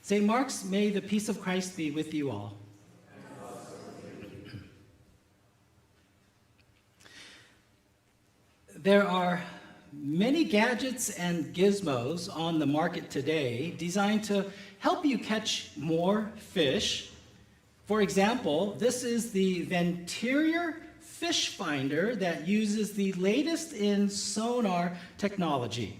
St. Mark's, may the peace of Christ be with you all. There are many gadgets and gizmos on the market today designed to help you catch more fish. For example, this is the Venterior fish finder that uses the latest in sonar technology.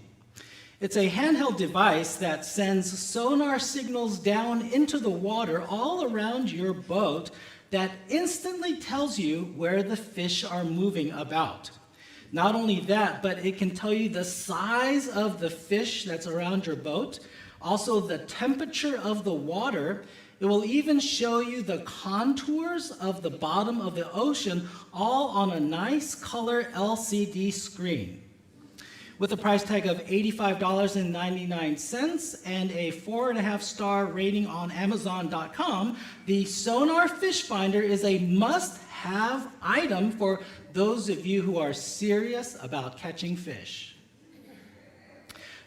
It's a handheld device that sends sonar signals down into the water all around your boat that instantly tells you where the fish are moving about. Not only that, but it can tell you the size of the fish that's around your boat, also the temperature of the water. It will even show you the contours of the bottom of the ocean, all on a nice color LCD screen. With a price tag of $85.99 and a 4.5-star rating on Amazon.com, the Sonar Fish Finder is a must-have item for those of you who are serious about catching fish.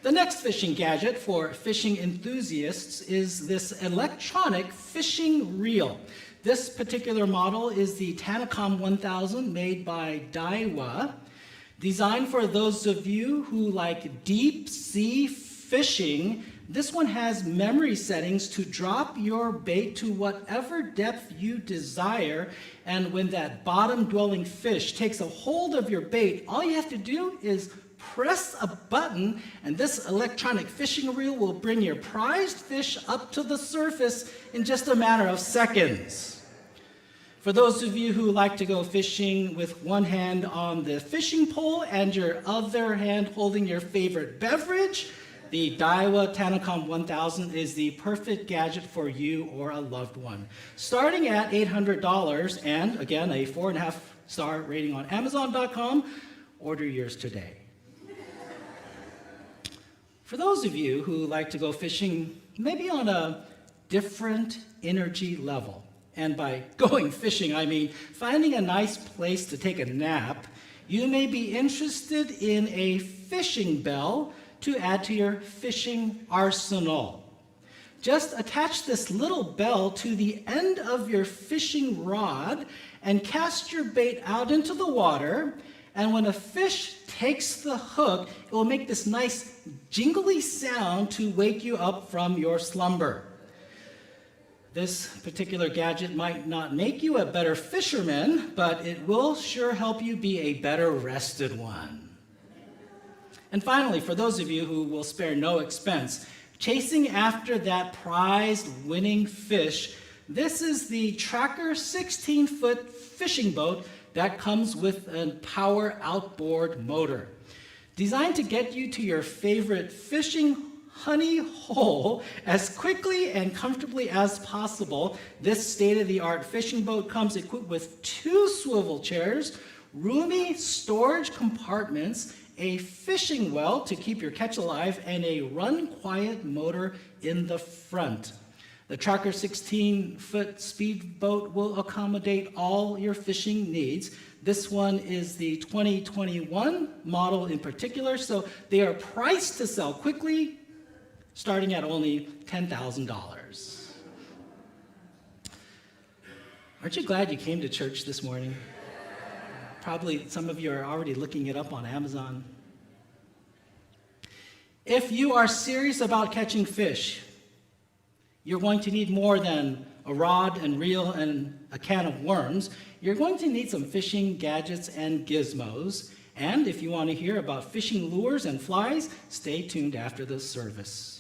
The next fishing gadget for fishing enthusiasts is this electronic fishing reel. This particular model is the Tanacom 1000 made by Daiwa. Designed for those of you who like deep sea fishing, this one has memory settings to drop your bait to whatever depth you desire, and when that bottom-dwelling fish takes a hold of your bait, all you have to do is press a button, and this electronic fishing reel will bring your prized fish up to the surface in just a matter of seconds. For those of you who like to go fishing with one hand on the fishing pole and your other hand holding your favorite beverage, the Daiwa Tanacom 1000 is the perfect gadget for you or a loved one. Starting at $800 and, again, a 4.5-star rating on Amazon.com, order yours today. For those of you who like to go fishing maybe on a different energy level, and by going fishing, I mean finding a nice place to take a nap, you may be interested in a fishing bell to add to your fishing arsenal. Just attach this little bell to the end of your fishing rod and cast your bait out into the water, and when a fish takes the hook, it will make this nice jingly sound to wake you up from your slumber. This particular gadget might not make you a better fisherman, but it will sure help you be a better rested one. And finally, for those of you who will spare no expense, chasing after that prized winning fish, this is the Tracker 16-foot fishing boat that comes with a power outboard motor. Designed to get you to your favorite fishing honey hole as quickly and comfortably as possible, this state-of-the-art fishing boat comes equipped with 2 swivel chairs, roomy storage compartments, a fishing well to keep your catch alive, and a run-quiet motor in the front. The Tracker 16-foot speedboat will accommodate all your fishing needs. This one is the 2021 model in particular, so they are priced to sell quickly, starting at only $10,000. Aren't you glad you came to church this morning? Probably some of you are already looking it up on Amazon. If you are serious about catching fish, you're going to need more than a rod and reel and a can of worms. You're going to need some fishing gadgets and gizmos. And if you want to hear about fishing lures and flies, stay tuned after the service.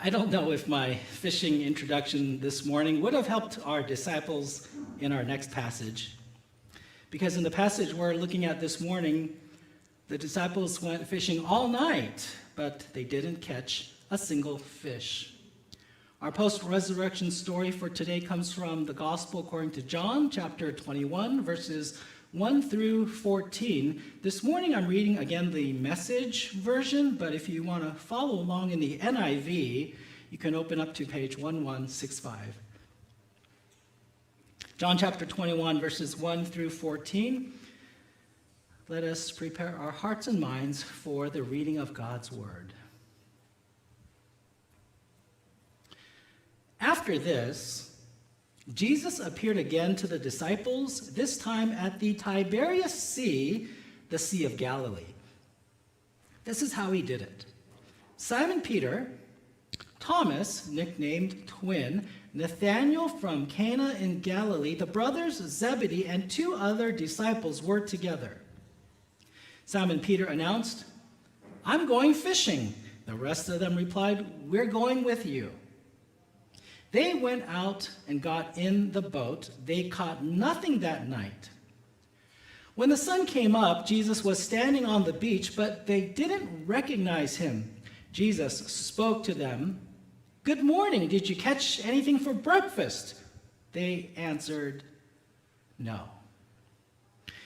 I don't know if my fishing introduction this morning would have helped our disciples in our next passage. Because in the passage we're looking at this morning, the disciples went fishing all night, but they didn't catch a single fish. Our post-resurrection story for today comes from the Gospel according to John, chapter 21, verses 1 through 14. This morning I'm reading again the Message version, but if you want to follow along in the NIV, you can open up to page 1165. John chapter 21, verses 1 through 14. Let us prepare our hearts and minds for the reading of God's word. After this, Jesus appeared again to the disciples, this time at the Tiberias Sea, the Sea of Galilee. This is how he did it. Simon Peter, Thomas, nicknamed Twin, Nathanael from Cana in Galilee, the brothers Zebedee, and 2 other disciples were together. Simon Peter announced, "I'm going fishing." The rest of them replied, "We're going with you." They went out and got in the boat. They caught nothing that night. When the sun came up, Jesus was standing on the beach, but they didn't recognize him. Jesus spoke to them. "Good morning. Did you catch anything for breakfast?" They answered, "No."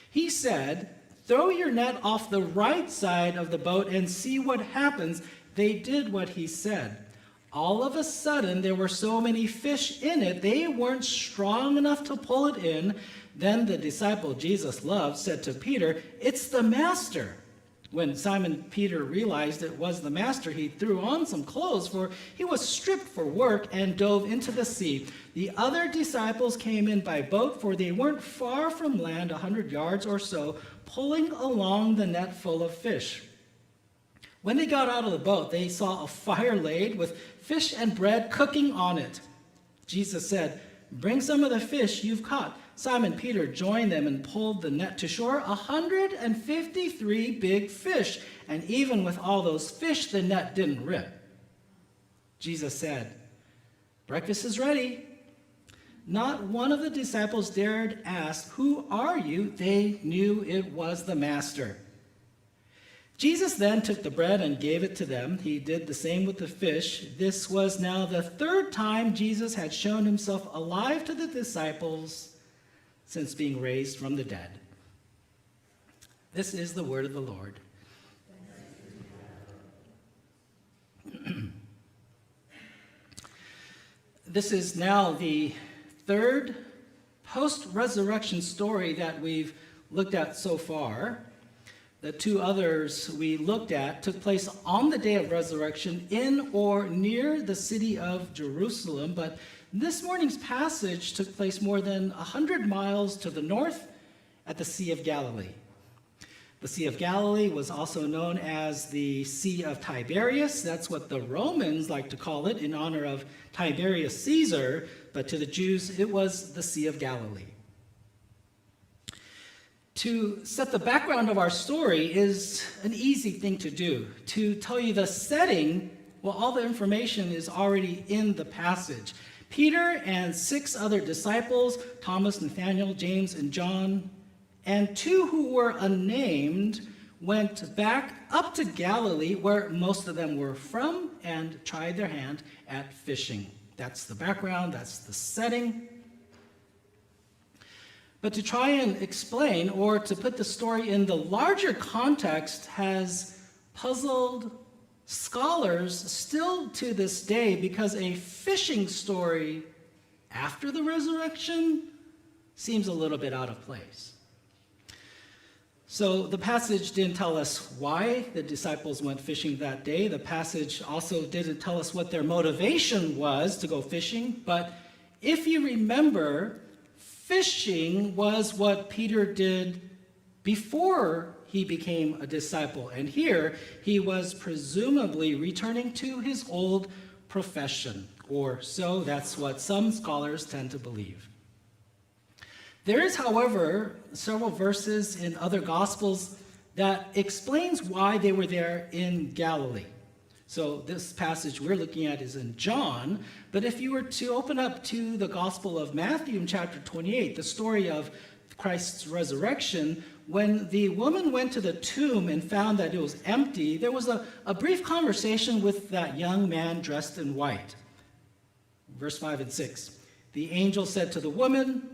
He said, "Throw your net off the right side of the boat and see what happens." They did what he said. All of a sudden, there were so many fish in it, they weren't strong enough to pull it in. Then the disciple Jesus loved said to Peter, "It's the Master." When Simon Peter realized it was the Master, he threw on some clothes, for he was stripped for work, and dove into the sea. The other disciples came in by boat, for they weren't far from land, 100 yards or so, pulling along the net full of fish. When they got out of the boat, they saw a fire laid with fish and bread cooking on it. Jesus said, "Bring some of the fish you've caught." Simon Peter joined them and pulled the net to shore, 153 big fish. And even with all those fish, the net didn't rip. Jesus said, "Breakfast is ready." Not one of the disciples dared ask, "Who are you?" They knew it was the Master. Jesus then took the bread and gave it to them. He did the same with the fish. This was now the 3rd time Jesus had shown himself alive to the disciples since being raised from the dead. This is the word of the Lord. This is now the 3rd post-resurrection story that we've looked at so far. The 2 others we looked at took place on the day of resurrection in or near the city of Jerusalem, but this morning's passage took place more than 100 miles to the north at the Sea of Galilee. The Sea of Galilee was also known as the Sea of Tiberias. That's what the Romans like to call it in honor of Tiberius Caesar, but to the Jews it was the Sea of Galilee. To set the background of our story is an easy thing to do. To tell you the setting, well, all the information is already in the passage. Peter and 6 other disciples, Thomas, Nathanael, James, and John, and 2 who were unnamed, went back up to Galilee, where most of them were from, and tried their hand at fishing. That's the background, that's the setting. But to try and explain or to put the story in the larger context has puzzled scholars still to this day, because a fishing story after the resurrection seems a little bit out of place. So the passage didn't tell us why the disciples went fishing that day. The passage also didn't tell us what their motivation was to go fishing. But if you remember, fishing was what Peter did before he became a disciple. And here he was presumably returning to his old profession, or so that's what some scholars tend to believe. There is, however, several verses in other Gospels that explains why they were there in Galilee. So this passage we're looking at is in John, but if you were to open up to the Gospel of Matthew in chapter 28, the story of Christ's resurrection, when the woman went to the tomb and found that it was empty, there was a brief conversation with that young man dressed in white. Verse 5 and 6. The angel said to the woman,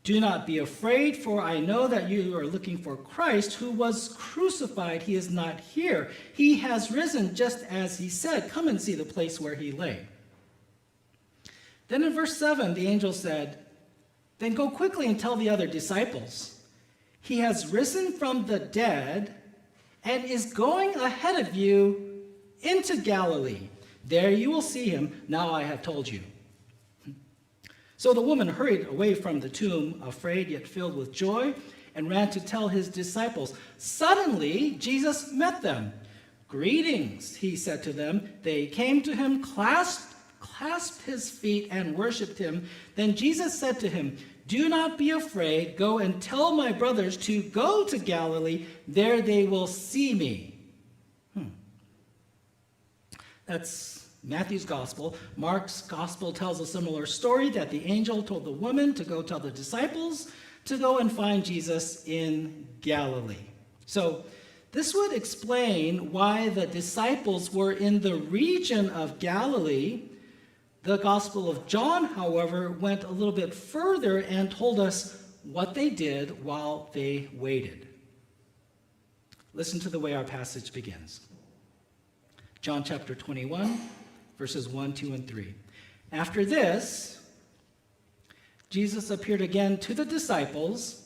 "Do not be afraid, for I know that you are looking for Christ who was crucified. He is not here. He has risen just as he said. Come and see the place where he lay." Then in verse 7, the angel said, "Then go quickly and tell the other disciples. He has risen from the dead and is going ahead of you into Galilee. There you will see him. Now I have told you." So the woman hurried away from the tomb, afraid yet filled with joy, and ran to tell his disciples. Suddenly, Jesus met them. "Greetings," he said to them. They came to him, clasped his feet, and worshipped him. Then Jesus said to him, "Do not be afraid. Go and tell my brothers to go to Galilee. There they will see me." That's Matthew's gospel. Mark's gospel tells a similar story, that the angel told the woman to go tell the disciples to go and find Jesus in Galilee. So this would explain why the disciples were in the region of Galilee. The Gospel of John, however, went a little bit further and told us what they did while they waited. Listen to the way our passage begins. John chapter 21, verses 1, 2, and 3. After this, Jesus appeared again to the disciples,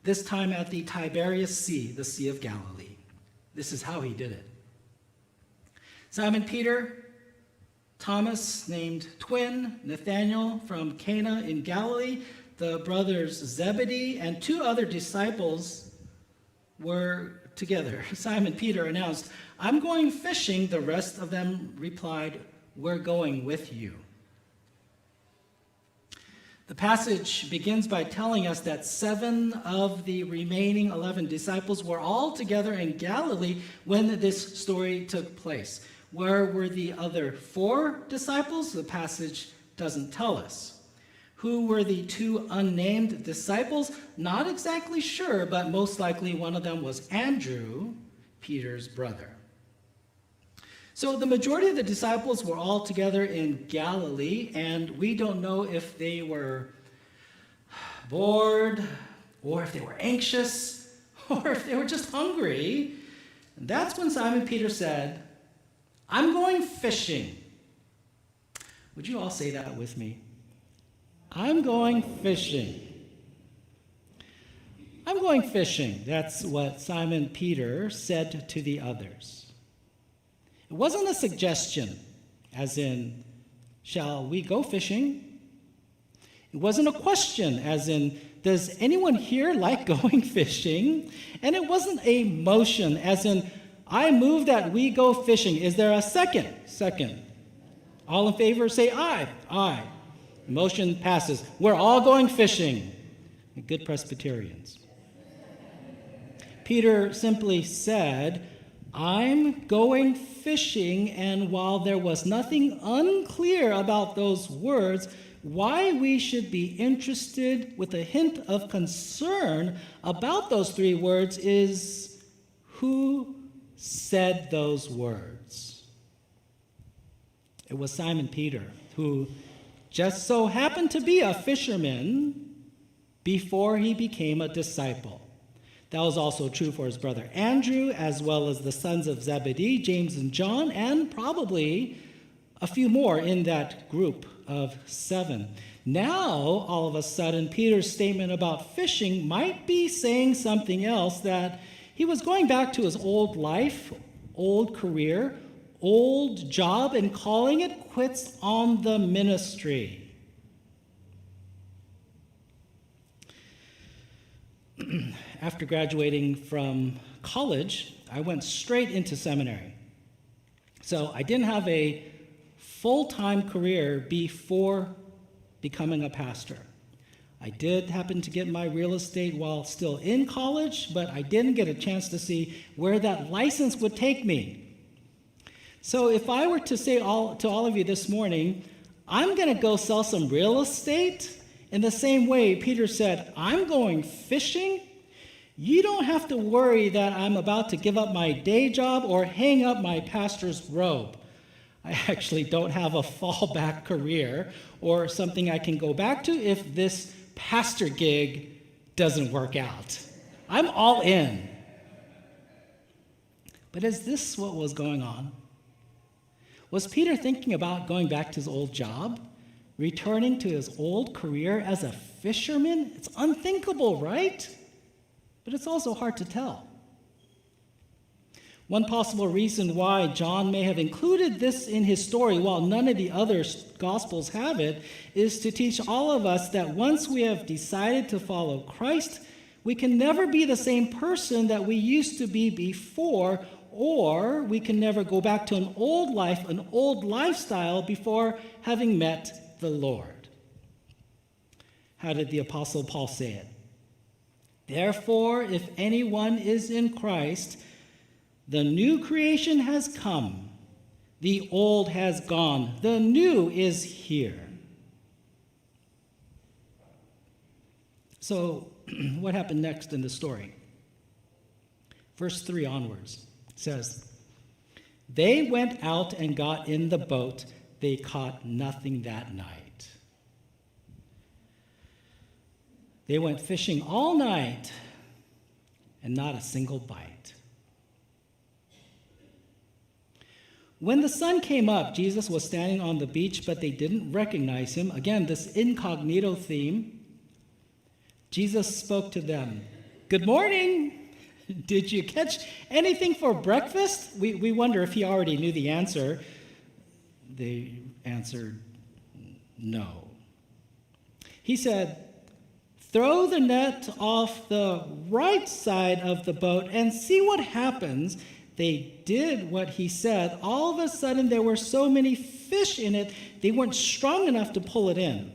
this time at the Tiberias Sea, the Sea of Galilee. This is how he did it. Simon Peter, Thomas, named Twin, Nathanael from Cana in Galilee, the brothers Zebedee, and two other disciples were together. Simon Peter announced, "I'm going fishing." The rest of them replied, "We're going with you." The passage begins by telling us that 7 of the remaining 11 disciples were all together in Galilee when this story took place. Where were the other 4 disciples? The passage doesn't tell us. Who were the 2 unnamed disciples? Not exactly sure, but most likely one of them was Andrew, Peter's brother. So the majority of the disciples were all together in Galilee, and we don't know if they were bored, or if they were anxious, or if they were just hungry. And that's when Simon Peter said, "I'm going fishing." Would you all say that with me? I'm going fishing. I'm going fishing. That's what Simon Peter said to the others. It wasn't a suggestion, as in, "Shall we go fishing?" It wasn't a question, as in, "Does anyone here like going fishing?" And it wasn't a motion, as in, "I move that we go fishing." Is there a second? Second. All in favor, say aye. Aye. Motion passes. We're all going fishing. Good Presbyterians. Peter simply said, "I'm going fishing," and while there was nothing unclear about those words, why we should be interested with a hint of concern about those 3 words is who said those words. It was Simon Peter, who just so happened to be a fisherman before he became a disciple. That was also true for his brother Andrew, as well as the sons of Zebedee, James and John, and probably a few more in that group of 7. Now, all of a sudden, Peter's statement about fishing might be saying something else, that he was going back to his old life, old career, old job, and calling it quits on the ministry. After graduating from college, I went straight into seminary. So I didn't have a full-time career before becoming a pastor. I did happen to get my real estate while still in college, but I didn't get a chance to see where that license would take me. So if I were to say to all of you this morning, "I'm going to go sell some real estate," in the same way Peter said, "I'm going fishing," you don't have to worry that I'm about to give up my day job or hang up my pastor's robe. I actually don't have a fallback career or something I can go back to if this pastor gig doesn't work out. I'm all in. But is this what was going on? Was Peter thinking about going back to his old job, returning to his old career as a fisherman? It's unthinkable, right? But but it's also hard to tell. One possible reason why John may have included this in his story while none of the other Gospels have it is to teach all of us that once we have decided to follow Christ, we can never be the same person that we used to be before, or we can never go back to an old life, an old lifestyle before having met the Lord. How did the Apostle Paul say it? Therefore, if anyone is in Christ, the new creation has come. The old has gone. The new is here. So, what happened next in the story? Verse 3 onwards says, they went out and got in the boat. They caught nothing that night. They went fishing all night and not a single bite. When the sun came up, Jesus was standing on the beach, but they didn't recognize him. Again, this incognito theme. Jesus spoke to them. Good morning. Did you catch anything for breakfast? We wonder if he already knew the answer. They answered no. He said, throw the net off the right side of the boat and see what happens. They did what he said. All of a sudden, there were so many fish in it, they weren't strong enough to pull it in.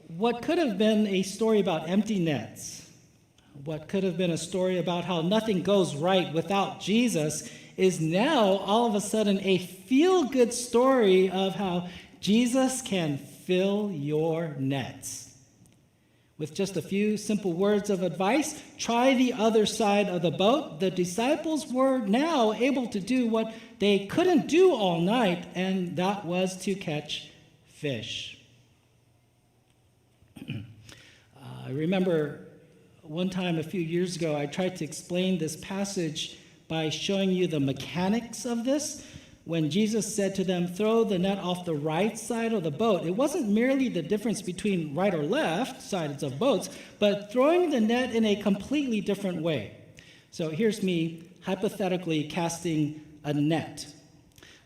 What could have been a story about empty nets, what could have been a story about how nothing goes right without Jesus, is now all of a sudden a feel-good story of how Jesus can fill your nets. With just a few simple words of advice, try the other side of the boat. The disciples were now able to do what they couldn't do all night, and that was to catch fish. I remember one time a few years ago, I tried to explain this passage by showing you the mechanics of this. When Jesus said to them, throw the net off the right side of the boat, it wasn't merely the difference between right or left sides of boats, but throwing the net in a completely different way. So here's me hypothetically casting a net.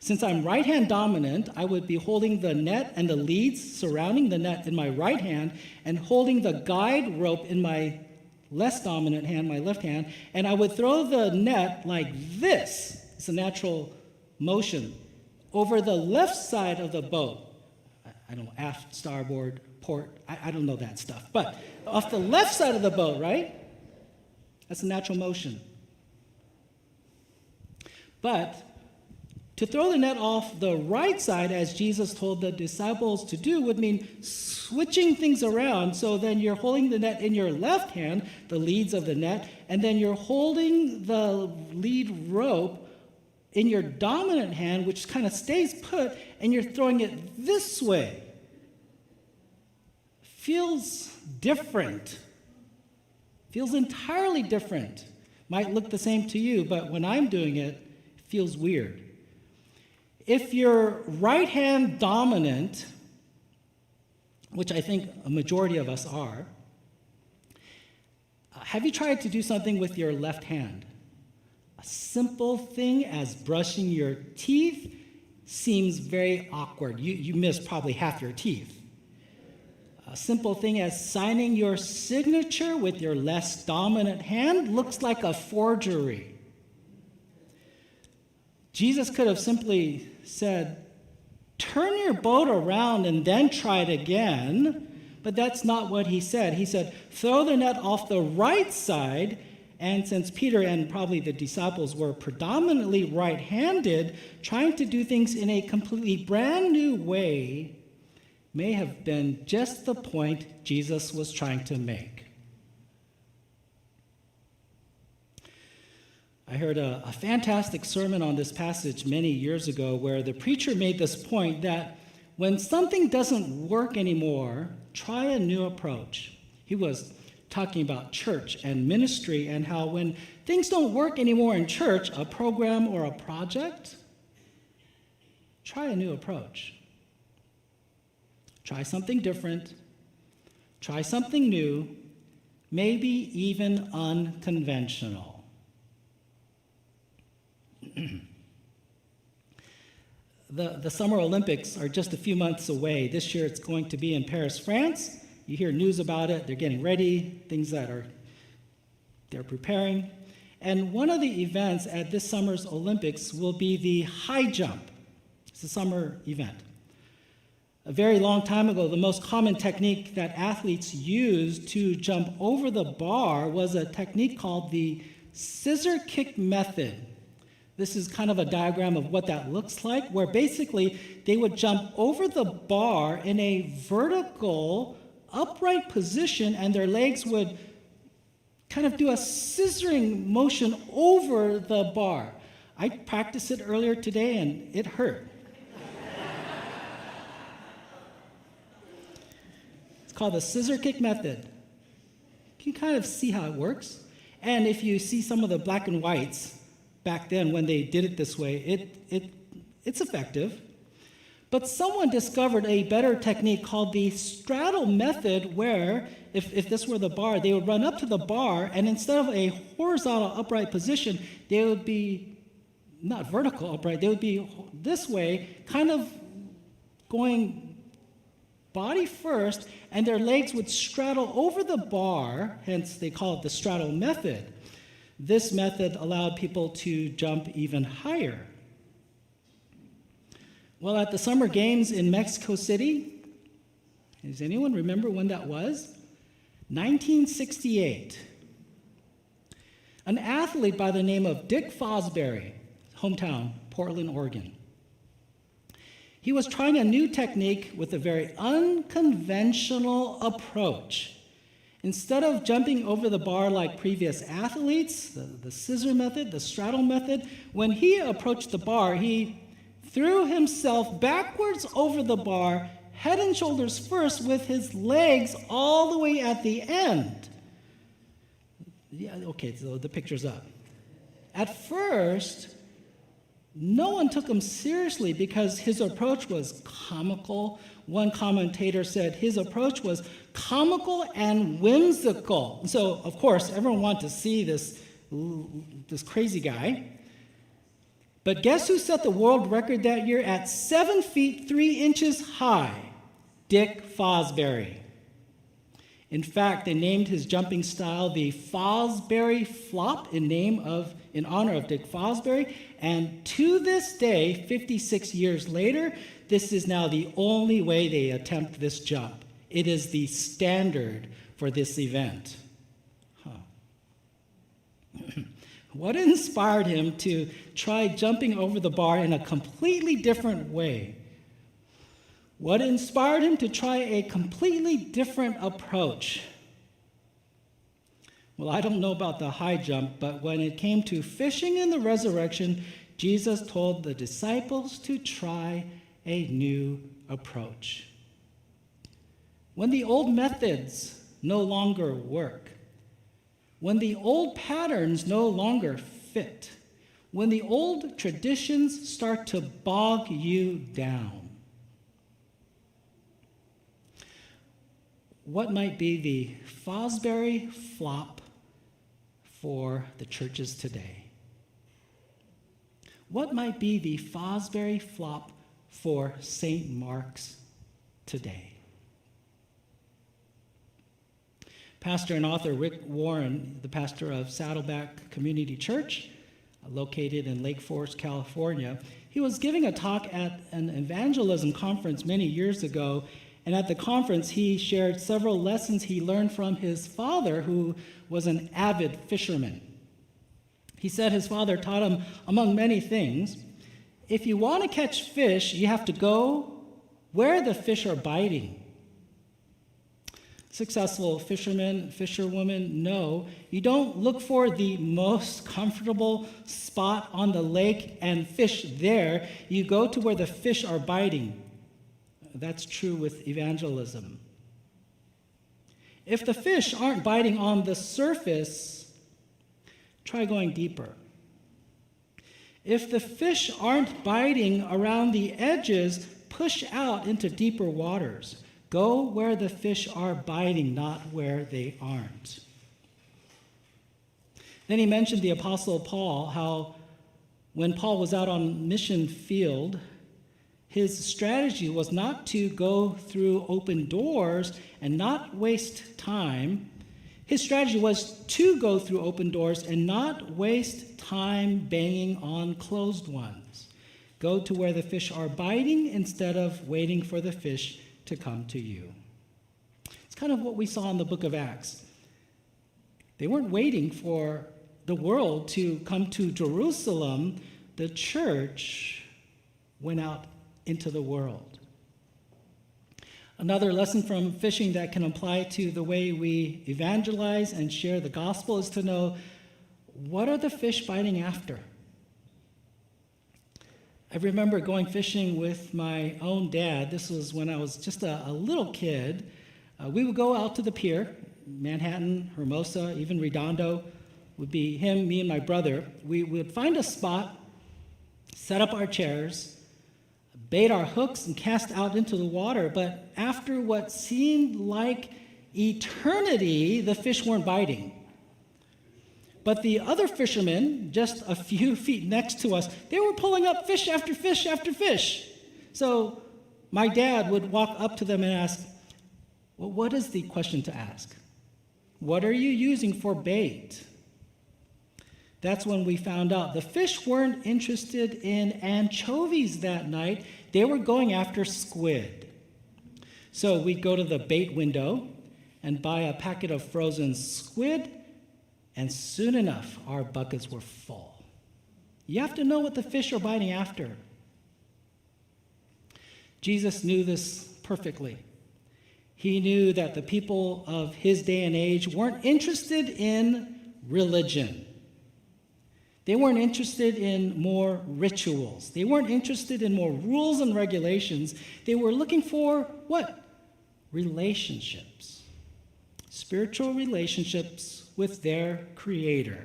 Since I'm right-hand dominant, I would be holding the net and the leads surrounding the net in my right hand and holding the guide rope in my less dominant hand, my left hand, and I would throw the net like this. It's a natural motion over the left side of the boat. I don't know, aft, starboard, port, I don't know that stuff. But off the left side of the boat, right? That's a natural motion. But to throw the net off the right side, as Jesus told the disciples to do, would mean switching things around. So then you're holding the net in your left hand, the leads of the net, and then you're holding the lead rope in your dominant hand, which kind of stays put, and you're throwing it this way. Feels different. Feels entirely different. Might look the same to you, but when I'm doing it, it feels weird. If you're right hand dominant, which I think a majority of us are, have you tried to do something with your left hand? A simple thing as brushing your teeth seems very awkward. You miss probably half your teeth. A simple thing as signing your signature with your less dominant hand looks like a forgery. Jesus could have simply said, turn your boat around and then try it again, but that's not what he said. He said, throw the net off the right side. And since Peter and probably the disciples were predominantly right-handed, trying to do things in a completely brand new way may have been just the point Jesus was trying to make. I heard a fantastic sermon on this passage many years ago where the preacher made this point that when something doesn't work anymore, try a new approach. He was talking about church and ministry and how when things don't work anymore in church, a program or a project, try a new approach. Try something different. Try something new. maybe even unconventional. The Summer Olympics are just a few months away. This year it's going to be in Paris, France. You hear news about it. They're getting ready, things that they're preparing. And one of the events at this summer's Olympics will be the high jump. It's a summer event. A very long time ago, the most common technique that athletes used to jump over the bar was a technique called the scissor kick method. This is kind of a diagram of what that looks like, where basically they would jump over the bar in a vertical, upright position, and their legs would kind of do a scissoring motion over the bar. I practiced it earlier today, and it hurt. It's called the scissor kick method. You can kind of see how it works. And if you see some of the black and whites back then when they did it this way, it's effective. But someone discovered a better technique called the straddle method, where if this were the bar, they would run up to the bar, and instead of a horizontal upright position, they would be not vertical upright, they would be this way, kind of going body first, and their legs would straddle over the bar, hence they call it the straddle method. This method allowed people to jump even higher. Well, at the Summer Games in Mexico City, does anyone remember when that was? 1968. An athlete by the name of Dick Fosbury, hometown, Portland, Oregon. He was trying a new technique with a very unconventional approach. Instead of jumping over the bar like previous athletes, the scissor method, the straddle method, when he approached the bar, he threw himself backwards over the bar, head and shoulders first, with his legs all the way at the end. Yeah, okay, so the picture's up. At first, no one took him seriously because his approach was comical. One commentator said his approach was comical and whimsical. So, of course, everyone wanted to see this crazy guy. But guess who set the world record that year at 7 feet 3 inches high? Dick Fosbury. In fact, they named his jumping style the Fosbury Flop in honor of Dick Fosbury. And to this day, 56 years later, this is now the only way they attempt this jump. It is the standard for this event. What inspired him to try jumping over the bar in a completely different way? What inspired him to try a completely different approach? Well, I don't know about the high jump, but when it came to fishing in the resurrection, Jesus told the disciples to try a new approach. When the old methods no longer work, when the old patterns no longer fit, when the old traditions start to bog you down, what might be the Fosbury flop for the churches today? What might be the Fosbury flop for St. Mark's today? Pastor and author Rick Warren, the pastor of Saddleback Community Church, located in Lake Forest, California, he was giving a talk at an evangelism conference many years ago, and at the conference he shared several lessons he learned from his father, who was an avid fisherman. He said his father taught him, among many things, if you want to catch fish, you have to go where the fish are biting. Successful fishermen, fisherwomen know you don't look for the most comfortable spot on the lake and fish there. You go to where the fish are biting. That's true with evangelism. If the fish aren't biting on the surface, try going deeper. If the fish aren't biting around the edges, push out into deeper waters. Go where the fish are biting, not where they aren't. Then he mentioned the Apostle Paul, how when Paul was out on mission field, his strategy was not to go through open doors and not waste time. His strategy was to go through open doors and not waste time banging on closed ones. Go to where the fish are biting instead of waiting for the fish to come to you. It's kind of what we saw in the book of Acts. They weren't waiting for the world to come to Jerusalem. The church went out into the world. Another lesson from fishing that can apply to the way we evangelize and share the gospel is to know, what are the fish biting after? I remember going fishing with my own dad. This was when I was just a little kid. We would go out to the pier, Manhattan, Hermosa, even Redondo. Would be him, me, and my brother. We would find a spot, set up our chairs, bait our hooks, and cast out into the water. But after what seemed like eternity, the fish weren't biting. But the other fishermen, just a few feet next to us, they were pulling up fish after fish after fish. So my dad would walk up to them and ask, well, what is the question to ask? What are you using for bait? That's when we found out the fish weren't interested in anchovies that night. They were going after squid. So we'd go to the bait window and buy a packet of frozen squid, and soon enough, our buckets were full. You have to know what the fish are biting after. Jesus knew this perfectly. He knew that the people of his day and age weren't interested in religion. They weren't interested in more rituals. They weren't interested in more rules and regulations. They were looking for what? Relationships. Spiritual relationships with their Creator.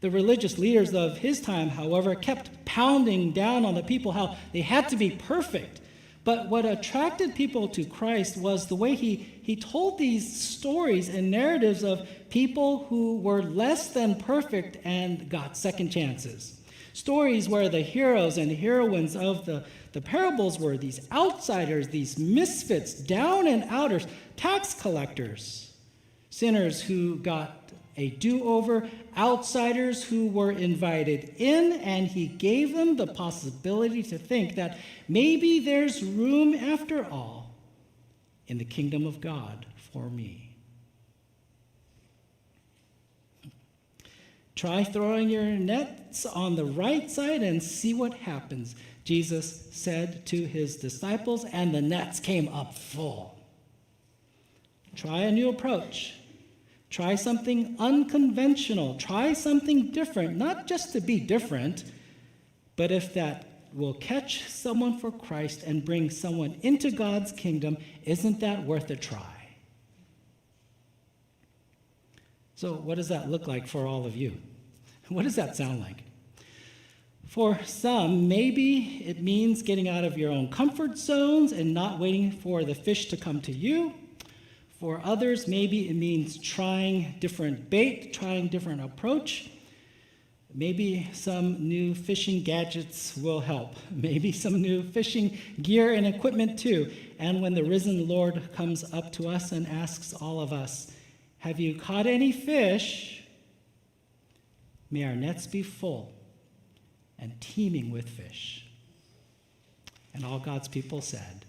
The religious leaders of his time, however, kept pounding down on the people how they had to be perfect. But what attracted people to Christ was the way he told these stories and narratives of people who were less than perfect and got second chances. Stories where the heroes and heroines of the parables were these outsiders, these misfits, down and outers, tax collectors, sinners who got a do-over, outsiders who were invited in, and he gave them the possibility to think that maybe there's room after all in the kingdom of God for me. Try throwing your nets on the right side and see what happens, Jesus said to his disciples, and the nets came up full. Try a new approach. Try something unconventional. Try something different, not just to be different, but if that will catch someone for Christ and bring someone into God's kingdom, isn't that worth a try? So what does that look like for all of you? What does that sound like? For some, maybe it means getting out of your own comfort zones and not waiting for the fish to come to you. For others, maybe it means trying different bait, trying different approach. Maybe some new fishing gadgets will help. Maybe some new fishing gear and equipment too. And when the risen Lord comes up to us and asks all of us, have you caught any fish? May our nets be full and teeming with fish. And all God's people said,